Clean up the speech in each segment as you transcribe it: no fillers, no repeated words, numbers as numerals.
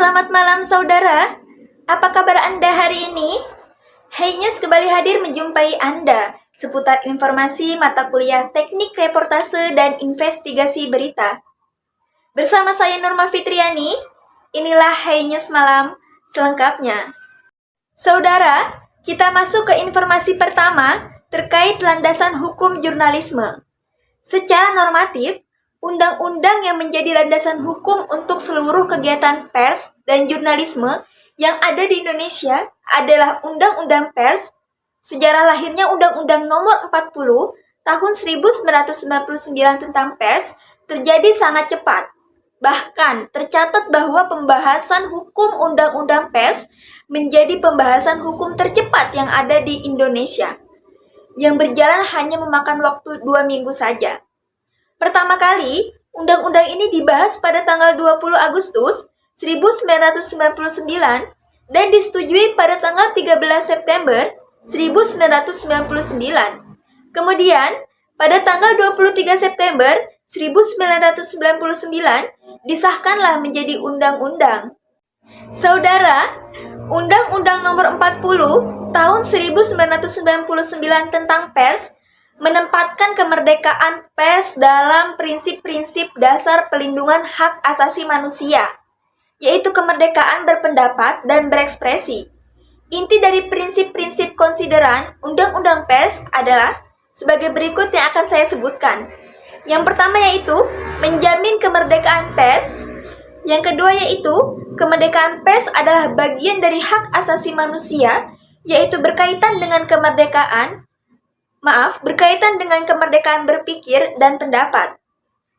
selamat malam saudara. Apa kabar Anda hari ini? Hey News kembali hadir menjumpai Anda seputar informasi mata kuliah Teknik Reportase dan Investigasi Berita. Bersama saya Norma Fitriani, inilah Hey News Malam selengkapnya. Saudara, kita masuk ke informasi pertama terkait landasan hukum jurnalisme. Secara normatif, undang-undang yang menjadi landasan hukum untuk seluruh kegiatan pers dan jurnalisme yang ada di Indonesia adalah Undang-Undang Pers. Sejarah lahirnya Undang-Undang Nomor 40 Tahun 1999 tentang pers terjadi sangat cepat. Bahkan tercatat bahwa pembahasan hukum Undang-Undang Pers menjadi pembahasan hukum tercepat yang ada di Indonesia, yang berjalan hanya memakan waktu 2 minggu saja. Pertama kali, undang-undang ini dibahas pada tanggal 20 Agustus 1999 dan disetujui pada tanggal 13 September 1999. Kemudian, pada tanggal 23 September 1999, disahkanlah menjadi undang-undang. Saudara, Undang-Undang Nomor 40 Tahun 1999 tentang pers menempatkan kemerdekaan pers dalam prinsip-prinsip dasar pelindungan hak asasi manusia, yaitu kemerdekaan berpendapat dan berekspresi. Inti dari prinsip-prinsip konsideran Undang-Undang Pers adalah sebagai berikut yang akan saya sebutkan. Yang pertama yaitu menjamin kemerdekaan pers. Yang kedua yaitu kemerdekaan pers adalah bagian dari hak asasi manusia, yaitu berkaitan dengan kemerdekaan berpikir dan pendapat.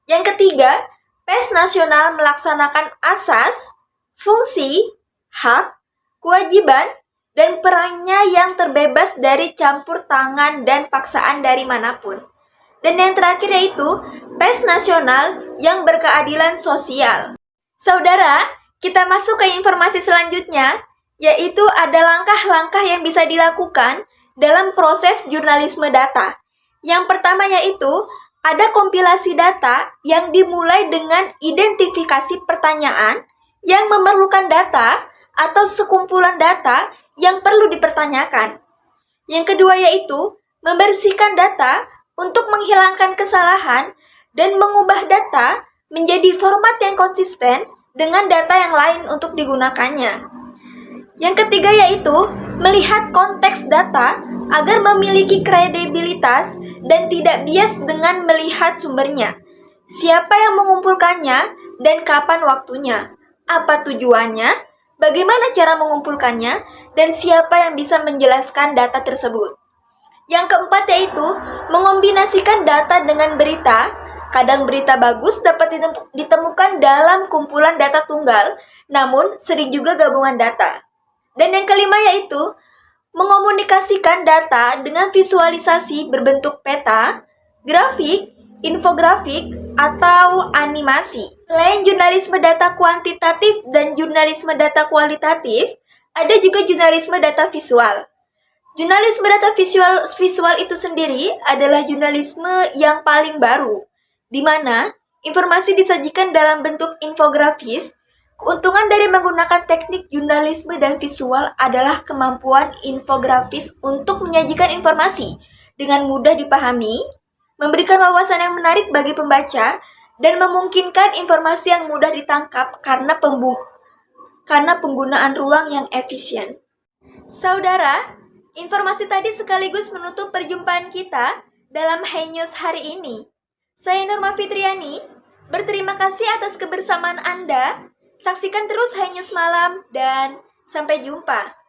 Yang ketiga, pers nasional melaksanakan asas, fungsi, hak, kewajiban, dan perannya yang terbebas dari campur tangan dan paksaan dari manapun. Dan yang terakhir yaitu pers nasional yang berkeadilan sosial. Saudara, kita masuk ke informasi selanjutnya, yaitu ada langkah-langkah yang bisa dilakukan dalam proses jurnalisme data. Yang pertama yaitu ada kompilasi data yang dimulai dengan identifikasi pertanyaan yang memerlukan data atau sekumpulan data yang perlu dipertanyakan. Yang kedua yaitu membersihkan data untuk menghilangkan kesalahan dan mengubah data menjadi format yang konsisten dengan data yang lain untuk digunakannya. Yang ketiga yaitu melihat konteks data agar memiliki kredibilitas dan tidak bias dengan melihat sumbernya. Siapa yang mengumpulkannya dan kapan waktunya? Apa tujuannya? Bagaimana cara mengumpulkannya? Dan siapa yang bisa menjelaskan data tersebut? Yang keempat yaitu mengombinasikan data dengan berita. Kadang berita bagus dapat ditemukan dalam kumpulan data tunggal, namun sering juga gabungan data. Dan yang kelima yaitu mengomunikasikan data dengan visualisasi berbentuk peta, grafik, infografik, atau animasi. Selain jurnalisme data kuantitatif dan jurnalisme data kualitatif, ada juga jurnalisme data visual. Jurnalisme data visual itu sendiri adalah jurnalisme yang paling baru, di mana informasi disajikan dalam bentuk infografis. Keuntungan dari menggunakan teknik jurnalisme dan visual adalah kemampuan infografis untuk menyajikan informasi dengan mudah dipahami, memberikan wawasan yang menarik bagi pembaca, dan memungkinkan informasi yang mudah ditangkap karena penggunaan ruang yang efisien. Saudara, informasi tadi sekaligus menutup perjumpaan kita dalam Hey News hari ini. Saya Norma Fitriani, berterima kasih atas kebersamaan Anda. Saksikan terus Hey News Malam dan sampai jumpa.